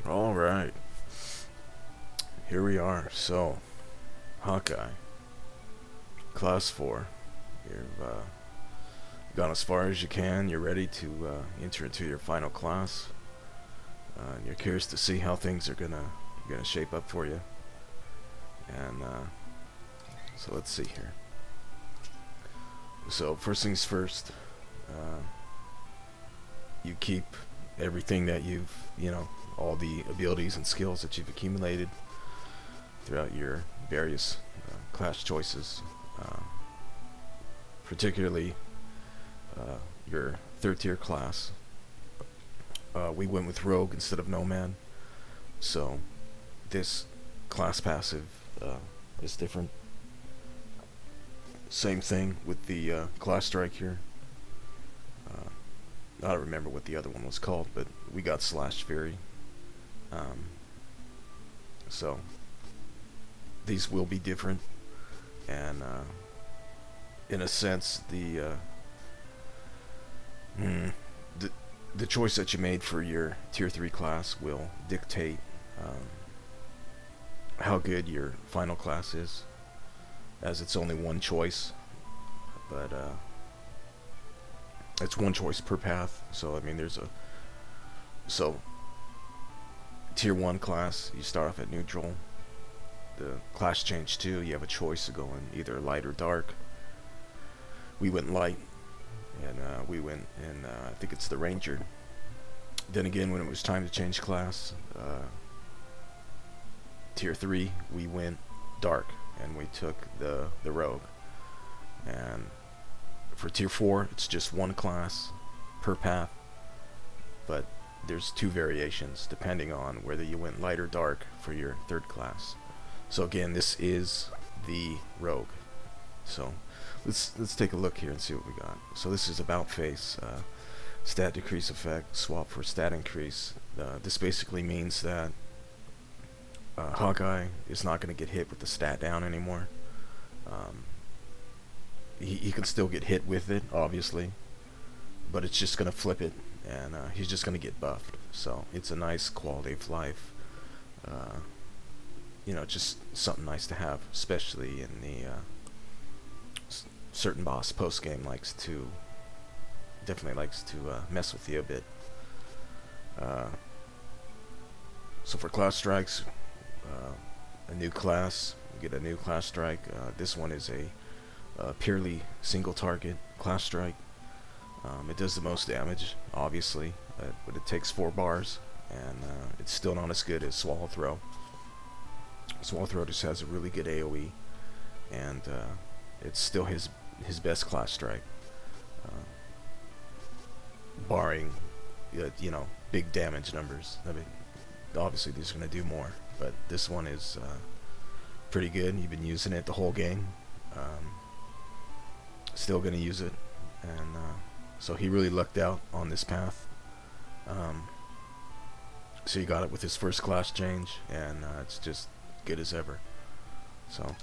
Alright, here we are. So, Hawkeye, Class 4. You've gone as far as you can. You're ready to enter into your final class. And you're curious to see how things are gonna shape up for you. And so let's see here. So first things first, you keep everything that all the abilities and skills that you've accumulated throughout your various class choices, particularly your third tier class. We went with Rogue instead of Nomad, so this class passive is different. Same thing with the class strike here. I don't remember what the other one was called, but we got Slash Fury. So these will be different, and in a sense, the choice that you made for your tier 3 class will dictate how good your final class is, as it's only one choice, but it's one choice per path. So I mean, tier 1 class, you start off at neutral. The class change 2, you have a choice of going either light or dark. We went light, and we went in, I think it's the Ranger. Then again, when it was time to change class, tier 3, we went dark, and we took the Rogue. And for tier 4, it's just one class per path, but there's 2 variations depending on whether you went light or dark for your third class. So again, this is the Rogue. So let's take a look here and see what we got. So this is about face, stat decrease effect, swap for stat increase. This basically means that Hawkeye is not going to get hit with the stat down anymore. He can still get hit with it, obviously, but it's just going to flip it, and he's just going to get buffed. So it's a nice quality of life. Just something nice to have, especially in the certain boss post game definitely likes to mess with you a bit. So for class strikes, a new class, you get a new class strike. This one is a purely single target class strike. It does the most damage, obviously, but it takes 4 bars, and it's still not as good as Swallow Throw. Swallow Throw just has a really good AoE, and it's still his best class strike, barring big damage numbers. I mean, obviously these are going to do more, but this one is pretty good. You've been using it the whole game. Still going to use it, and so he really lucked out on this path. So he got it with his first class change, and it's just good as ever. So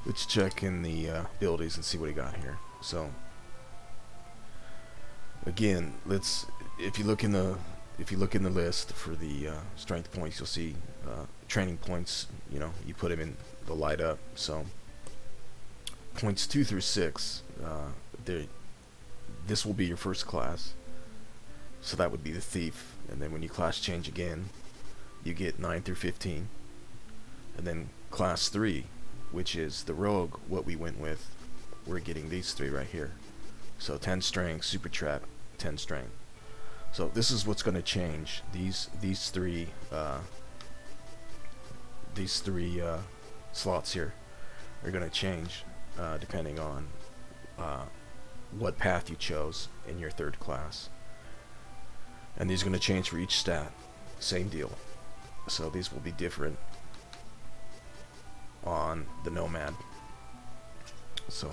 let's check in the abilities and see what he got here. So again, if you look in the list for the strength points, you'll see training points. You put him in the light up. So points 2 through 6, this will be your first class. So that would be the Thief, and then when you class change again, you get 9 through 15. And then class 3, which is the Rogue, what we went with, we're getting these 3 right here. So 10 strength, super trap, 10 strength. So this is what's going to change. These three slots here are going to change depending on what path you chose in your third class. And these are going to change for each stat. Same deal. So these will be different on the Nomad. So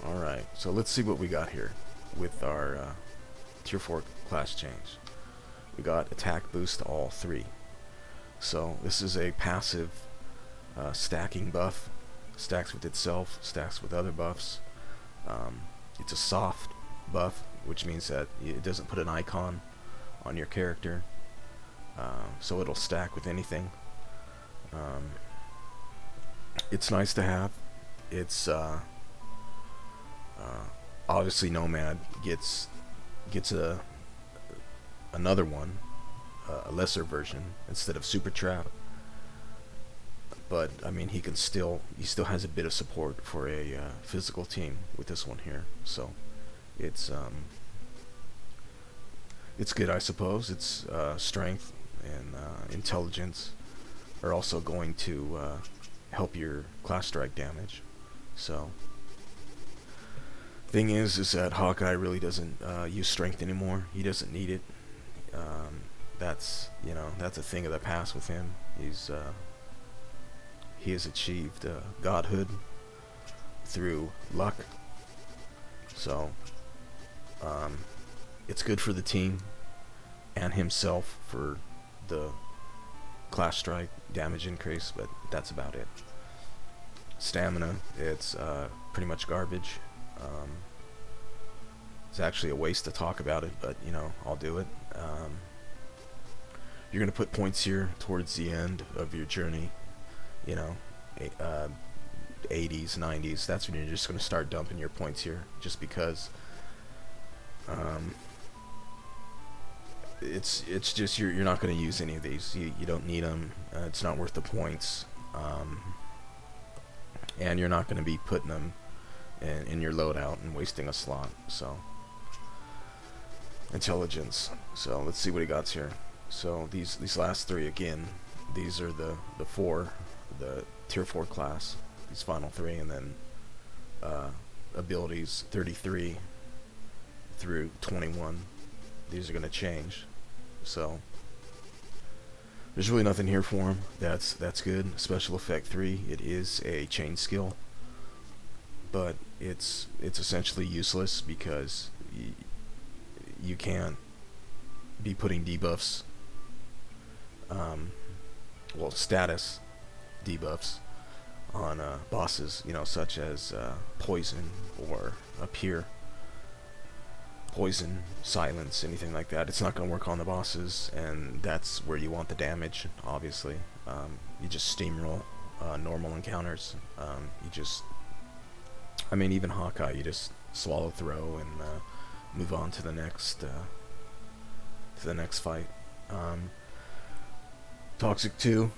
alright, so let's see what we got here with our tier 4 class change. We got attack boost to all 3. So this is a passive stacking buff. Stacks with itself, stacks with other buffs. It's a soft buff, which means that it doesn't put an icon on your character. so it'll stack with anything. It's nice to have. It's obviously Nomad gets another one, a lesser version instead of Super Trap. But I mean, he still has a bit of support for a physical team with this one here. So it's good, I suppose. It's strength and intelligence are also going to help your class strike damage. So thing is that Hawkeye really doesn't use strength anymore. He doesn't need it. That's a thing of the past with him. He has achieved godhood through luck. So it's good for the team and himself for the class strike damage increase, but that's about it. Stamina, it's pretty much garbage. It's actually a waste to talk about it, but I'll do it. You're gonna put points here towards the end of your journey, 80s, 90s. That's when you're just gonna start dumping your points here, just because it's just you're not gonna use any of these. You don't need them. It's not worth the points, and you're not gonna be putting them in your loadout and wasting a slot. So intelligence. So let's see what he got here. So these last three, again, these are the tier 4 class, these final three, and then abilities 33 through 21. These are going to change. So there's really nothing here for him. That's good. Special effect 3, it is a chain skill, but it's essentially useless because you can't be putting debuffs, status debuffs on bosses, such as poison or appear, poison, silence, anything like that. It's not going to work on the bosses, and that's where you want the damage. Obviously, you just steamroll normal encounters. Even Hawkeye, you just swallow throw and move on to the next fight. Toxic 2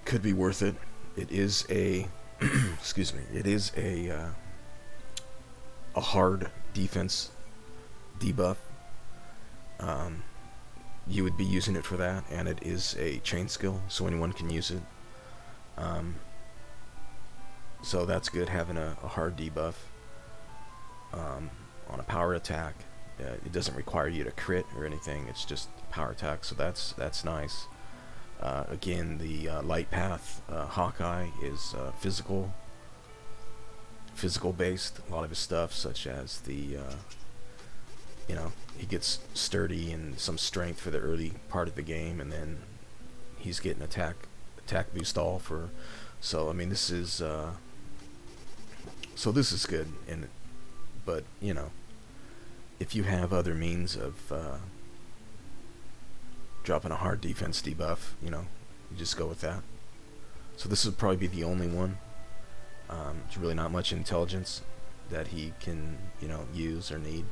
could be worth it. It is a excuse me. It is a hard defense debuff. You would be using it for that, and it is a chain skill, so anyone can use it. So that's good, having a hard debuff on a power attack. It doesn't require you to crit or anything. It's just power attack, so that's nice. Again, the light path Hawkeye is physical based. A lot of his stuff, such as the he gets sturdy and some strength for the early part of the game, and then he's getting attack boost all for. So this is good, but if you have other means of dropping a hard defense debuff, you just go with that. So this would probably be the only one. There's really not much intelligence that he can, use or need.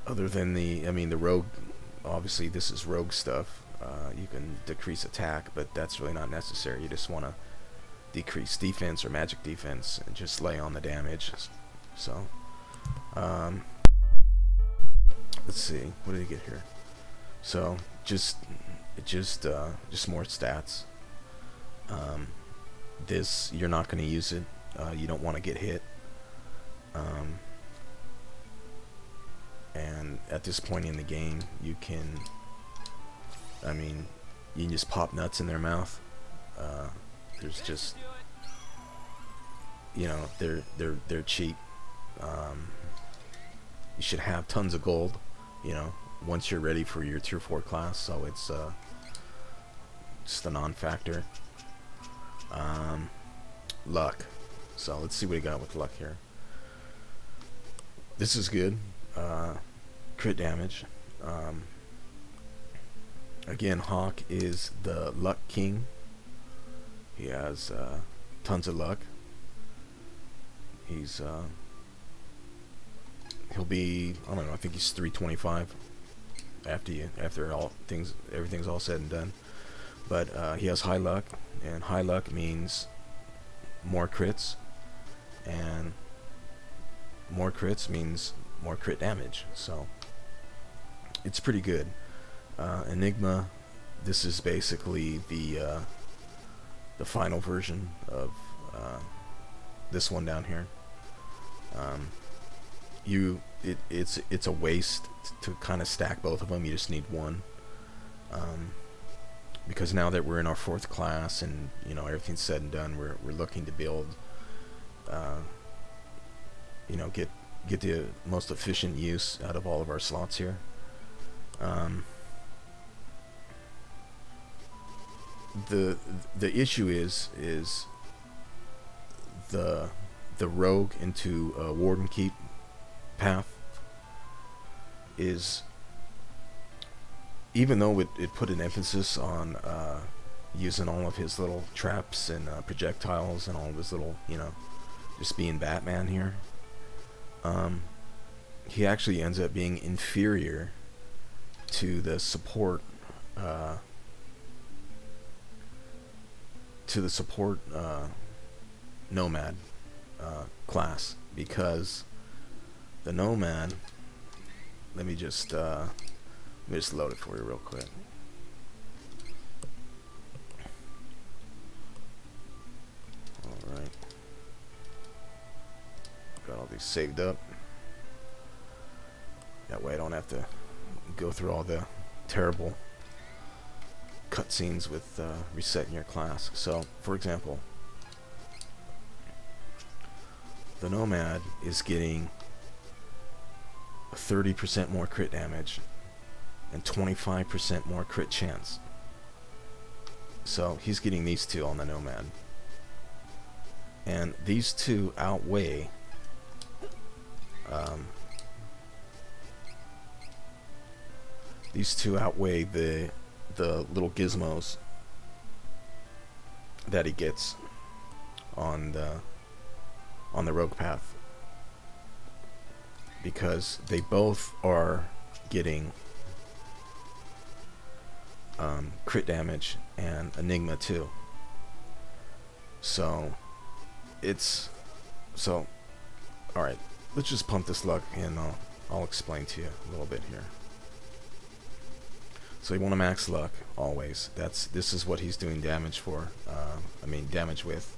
Other than the rogue, obviously this is rogue stuff. You can decrease attack, but that's really not necessary. You just want to decrease defense or magic defense and just lay on the damage. So, let's see, what did he get here? So just more stats. This, you're not going to use it. You don't want to get hit. And at this point in the game, you can just pop nuts in their mouth. There's just, they're cheap. You should have tons of gold, once you're ready for your tier 4 class, so it's just a non-factor. Luck. So let's see what he got with luck here. This is good. crit damage. Again, Hawk is the luck king. He has tons of luck. He's he'll be, I don't know, I think he's 325 after everything's all said and done. But he has high luck, and high luck means more crits, and more crits means more crit damage. So it's pretty good. Enigma, this is basically the final version of this one down here. It's a waste to kind of stack both of them. You just need one, because now that we're in our 4th class and everything's said and done, we're looking to build, get the most efficient use out of all of our slots here. The issue is the rogue into Wardenkeep path is, even though it put an emphasis on using all of his little traps and projectiles and all of his little, just being Batman here, he actually ends up being inferior to the support nomad class, because the nomad, let me just load it for you real quick. Alright, got all these saved up, that way I don't have to go through all the terrible cutscenes with resetting your class. So, for example, the Nomad is getting 30% more crit damage and 25% more crit chance. So he's getting these two on the Nomad, and these two outweigh the little gizmos that he gets on the rogue path, because they both are getting crit damage and Enigma too. So alright, let's just pump this luck and I'll explain to you a little bit here. So you want to max luck always. This is what he's doing damage for. Damage with.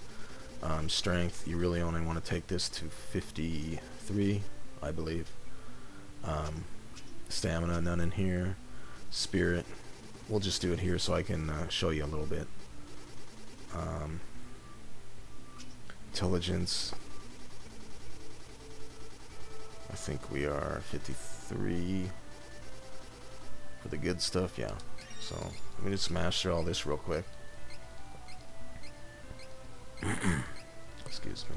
Strength, you really only want to take this to 53, I believe. Stamina, none in here. Spirit, we'll just do it here so I can show you a little bit. Intelligence, I think we are 53 for the good stuff, yeah. So let me just smash through all this real quick. Excuse me.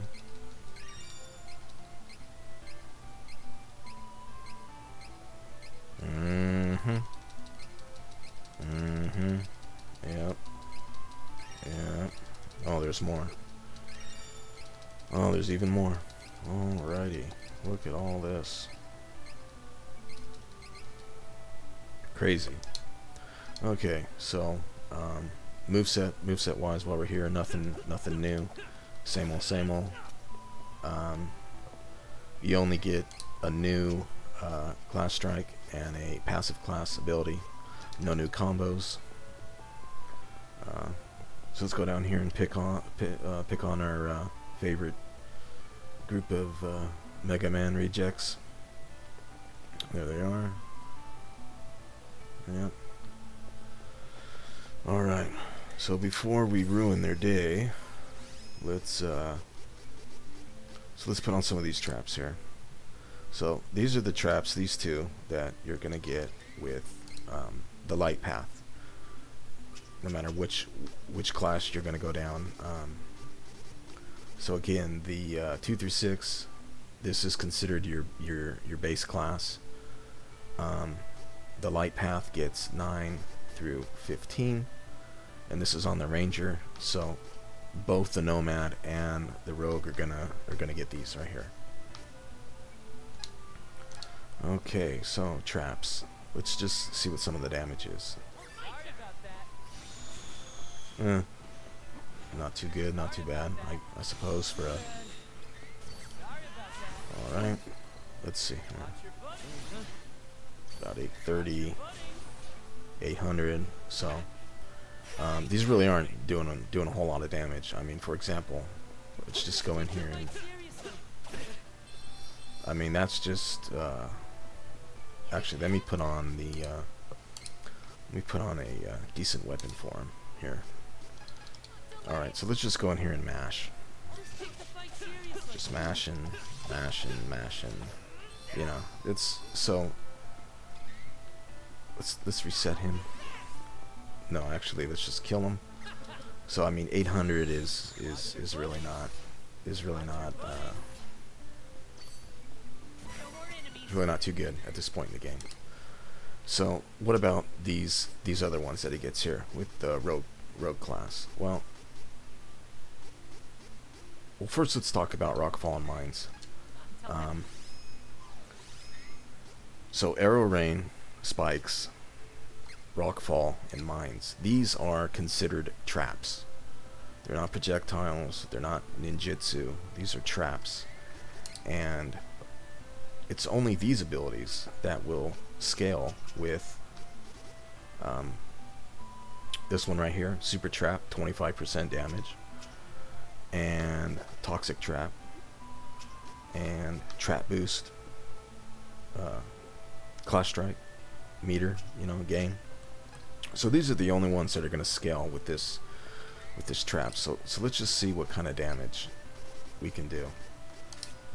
Yep. Oh, there's more. Oh, there's even more. Alrighty. Look at all this. Crazy. Okay, so moveset wise, while we're here, nothing new. Same old. You only get a new class strike and a passive class ability. No new combos. So let's go down here and pick on our favorite group of Mega Man rejects. There they are. Yep. Alright, so before we ruin their day, let's put on some of these traps here. So these are the traps, these two, that you're gonna get with the light path, no matter which class you're gonna go down. So again, the 2 through 6, this is considered your base class. The light path gets 9 through 15, and this is on the ranger, so both the nomad and the rogue are gonna get these right here. Okay, so traps. Let's just see what some of the damage is. Not too good, not too bad, I suppose, for a... Alright, let's see here. About 830, 800, so... these really aren't doing a whole lot of damage. I mean, for example, let's just go in here and... I mean, that's just... actually, let me put on the... let me put on a decent weapon for him here. Alright, so let's just go in here and mash. Just mash and mash and mash and... You know, it's... So... Let's reset him. No, actually, let's just kill him. So, I mean, 800 is really not... Is really not too good at this point in the game. So, what about these other ones that he gets here with the rogue class? Well, first let's talk about Rockfall and Mines. So, Arrow Rain, Spikes, Rockfall, and Mines. These are considered traps. They're not projectiles. They're not ninjutsu. These are traps. And it's only these abilities that will scale with this one right here, Super Trap, 25% damage, and Toxic Trap, and Trap Boost, Clash Strike, Meter, you know, Gain. So these are the only ones that are going to scale with this trap. So let's just see what kind of damage we can do.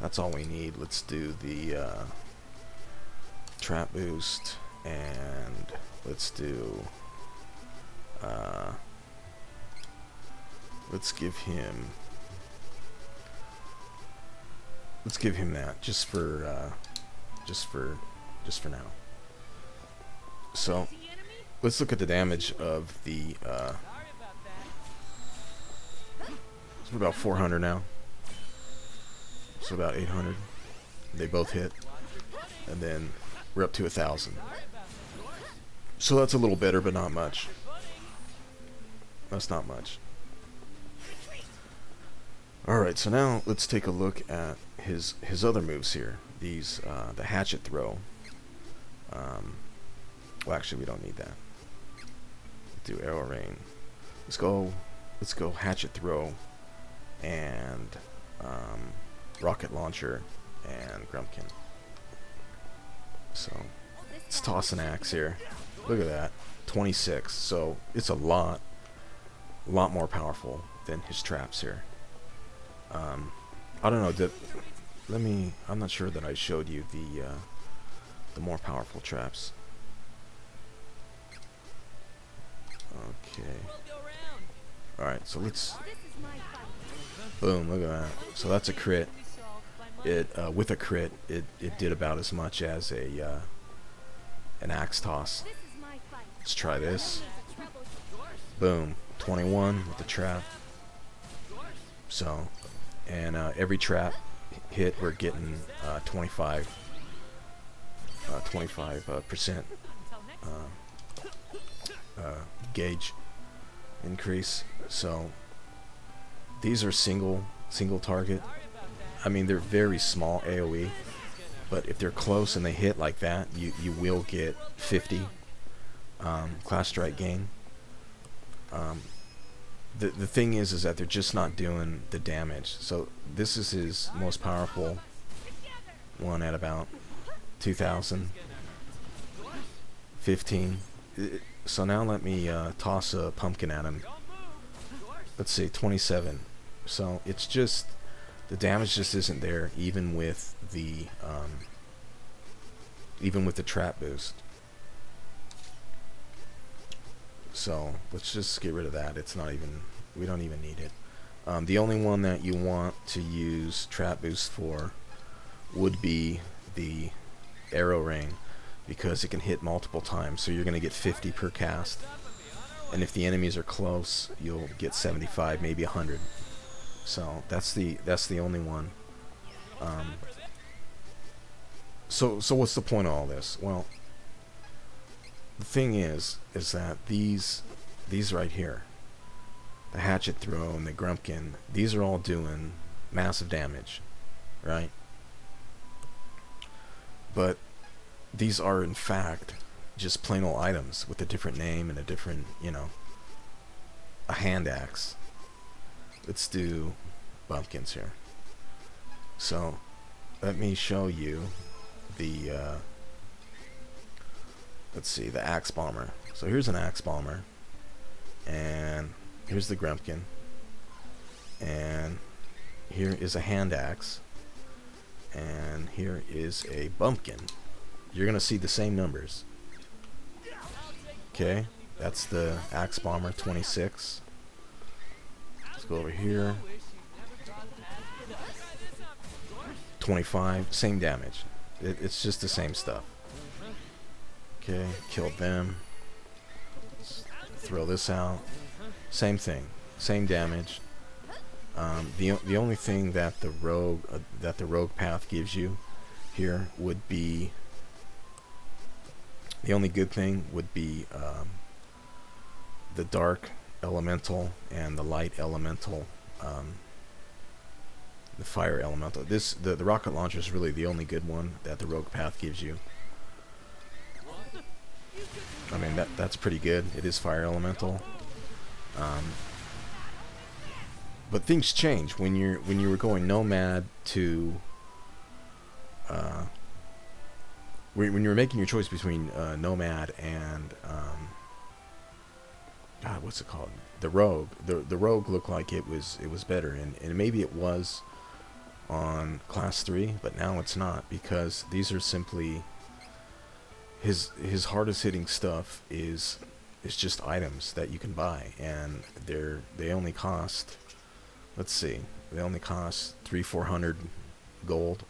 That's all we need. Let's do the Trap Boost, and let's do let's give him that just for now. So let's look at the damage of the it's about 400 now. So about 800. They both hit. And then we're up to 1,000. So that's a little better, but not much. That's not much. Alright, so now let's take a look at his other moves here. These, the Hatchet Throw. Well, actually, we don't need that. Do Arrow Rain. Let's go Hatchet Throw and Rocket Launcher and Grumpkin. So let's toss an axe here. Look at that, 26. So it's a lot more powerful than his traps here. I don't know. I'm not sure that I showed you the more powerful traps. Okay. All right. So let's. Boom! Look at that. So that's a crit. It with a crit, it did about as much as an axe toss. Let's try this. Boom! 21 with the trap. So, and every trap hit, we're getting 25% gauge increase. So these are single target. I mean, they're very small AoE, but if they're close and they hit like that, you will get 50 Clash Strike gain. The thing is that they're just not doing the damage. So this is his most powerful one at about 2,000, 15. So now let me toss a pumpkin at him. Let's see, 27. So it's just the damage just isn't there, even with the trap boost. So let's just get rid of that. It's not even, we don't even need it. The only one that you want to use trap boost for would be the arrow ring. because it can hit multiple times. So you're going to get 50 per cast. And if the enemies are close, you'll get 75, maybe 100. So that's the only one. So what's the point of all this? Well, the thing is that these right here, the hatchet throw and the grumpkin, these are all doing massive damage, right? But these are in fact just plain old items with a different name and a different, you know, a hand axe. Let's do bumpkins here. So let me show you the let's see, the axe bomber. So here's an axe bomber, and here's the grumpkin, and here is a hand axe, and here is a bumpkin. You're gonna see the same numbers. Okay, that's the axe bomber, 26. Let's go over here. 25, same damage. It's just the same stuff. Okay, killed them. Let's throw this out. Same thing, same damage. The only thing that the rogue path gives you here would be, the only good thing would be the dark elemental and the light elemental, the fire elemental. The rocket launcher is really the only good one that the rogue path gives you. I mean, that's pretty good. It is fire elemental. But things change when you were going nomad to when you were making your choice between nomad and God, what's it called? The rogue. The rogue looked like it was better, and maybe it was on class 3, but now it's not, because these are simply his hardest hitting stuff is just items that you can buy, and they only cost, let's see, they only cost 300-400 gold,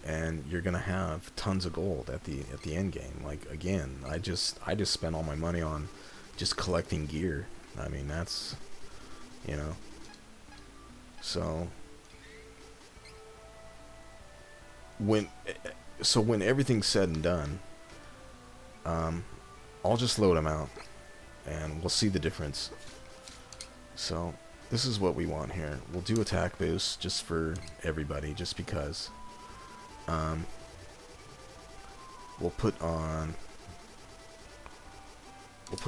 and you're gonna have tons of gold at the end game. Like, again, I just spent all my money on just collecting gear. I mean, that's, you know, so when everything's said and done, I'll just load them out and we'll see the difference. So this is what we want here. We'll do attack boost just for everybody, just because. We'll put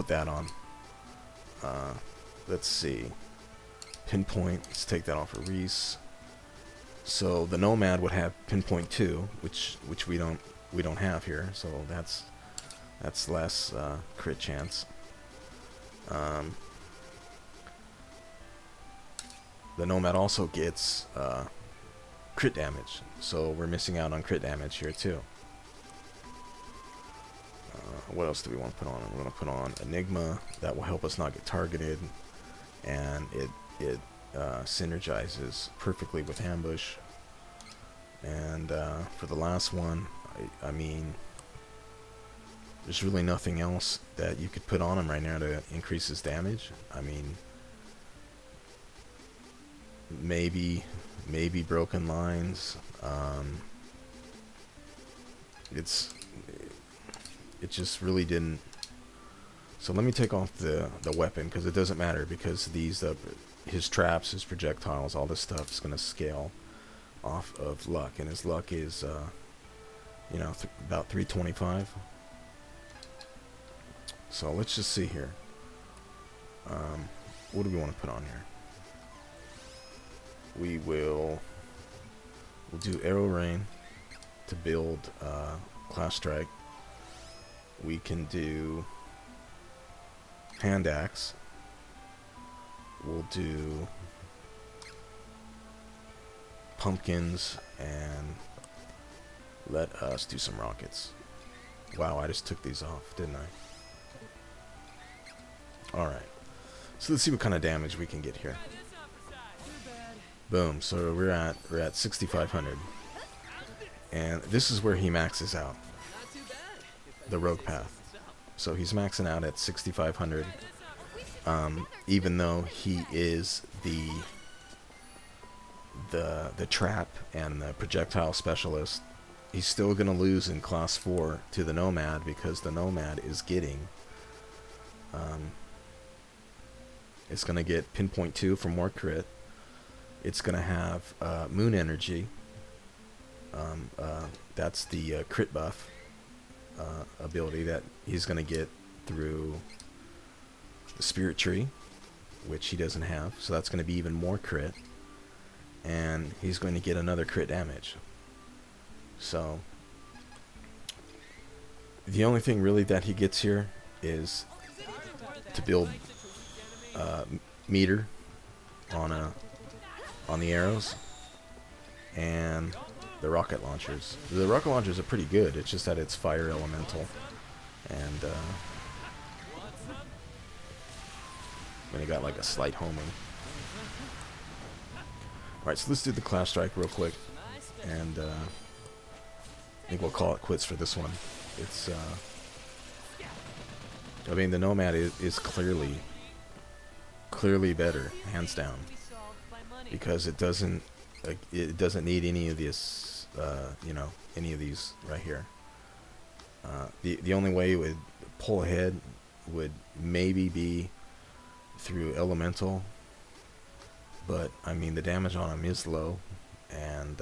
that on. Let's see, pinpoint. Let's take that off of Reese. So the nomad would have pinpoint 2, which we don't have here. So that's less crit chance. The nomad also gets crit damage, so we're missing out on crit damage here too. What else do we want to put on? We're going to put on Enigma. That will help us not get targeted, and it synergizes perfectly with ambush. And for the last one, I mean, there's really nothing else that you could put on him right now to increase his damage. I mean, maybe broken lines. It just really didn't. So let me take off the weapon, because it doesn't matter, because these his traps, his projectiles, all this stuff is going to scale off of luck, and his luck is you know, about 325. So let's just see here. What do we want to put on here? We'll do arrow rain to build class strike. We can do hand axe. We'll do pumpkins, and let us do some rockets. Wow, I just took these off, didn't I? Alright, so let's see what kind of damage we can get here. Boom, so we're at 6,500. And this is where he maxes out the rogue path. So he's maxing out at 6,500. Even though he is the trap and the projectile specialist, he's still going to lose in class 4 to the nomad, because the nomad is getting it's going to get pinpoint 2 for more crit. It's going to have moon energy. That's the crit buff ability that he's going to get through the spirit tree, which he doesn't have, so that's going to be even more crit. And he's going to get another crit damage. So the only thing really that he gets here is to build meter on the arrows and the rocket launchers. The rocket launchers are pretty good. It's just that it's fire elemental, and when he got like a slight homing. Alright, so let's do the class strike real quick, and I think we'll call it quits for this one. It's I mean, the nomad is clearly better, hands down, because it doesn't need any of this, you know, any of these right here. The only way it would pull ahead would maybe be through elemental, but I mean, the damage on him is low, and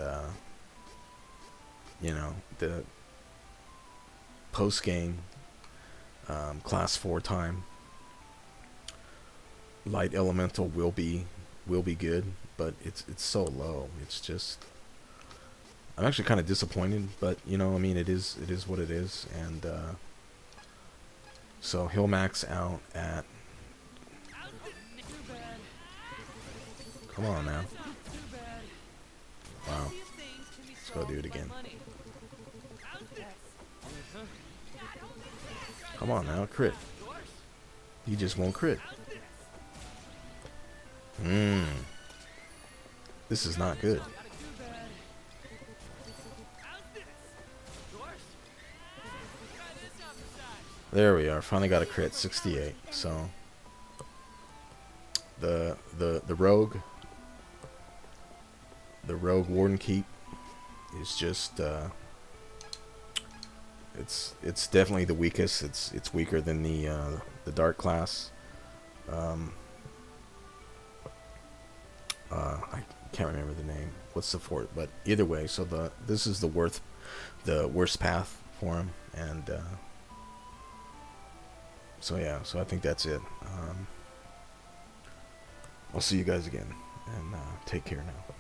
you know, the post game class 4 time light elemental will be good, but it's so low. It's just, I'm actually kind of disappointed, but you know, I mean, it is what it is. And so he'll max out at, come on now, wow, let's go do it again. Come on now, crit. He just won't crit. This is not good. There we are. Finally got a crit, 68. So the rogue Wardenkeep is just it's definitely the weakest. It's weaker than the dark class. I can't remember the name. What's the fort? But either way, so this is the worst path for him, and so yeah. So I think that's it. I'll see you guys again, and take care now.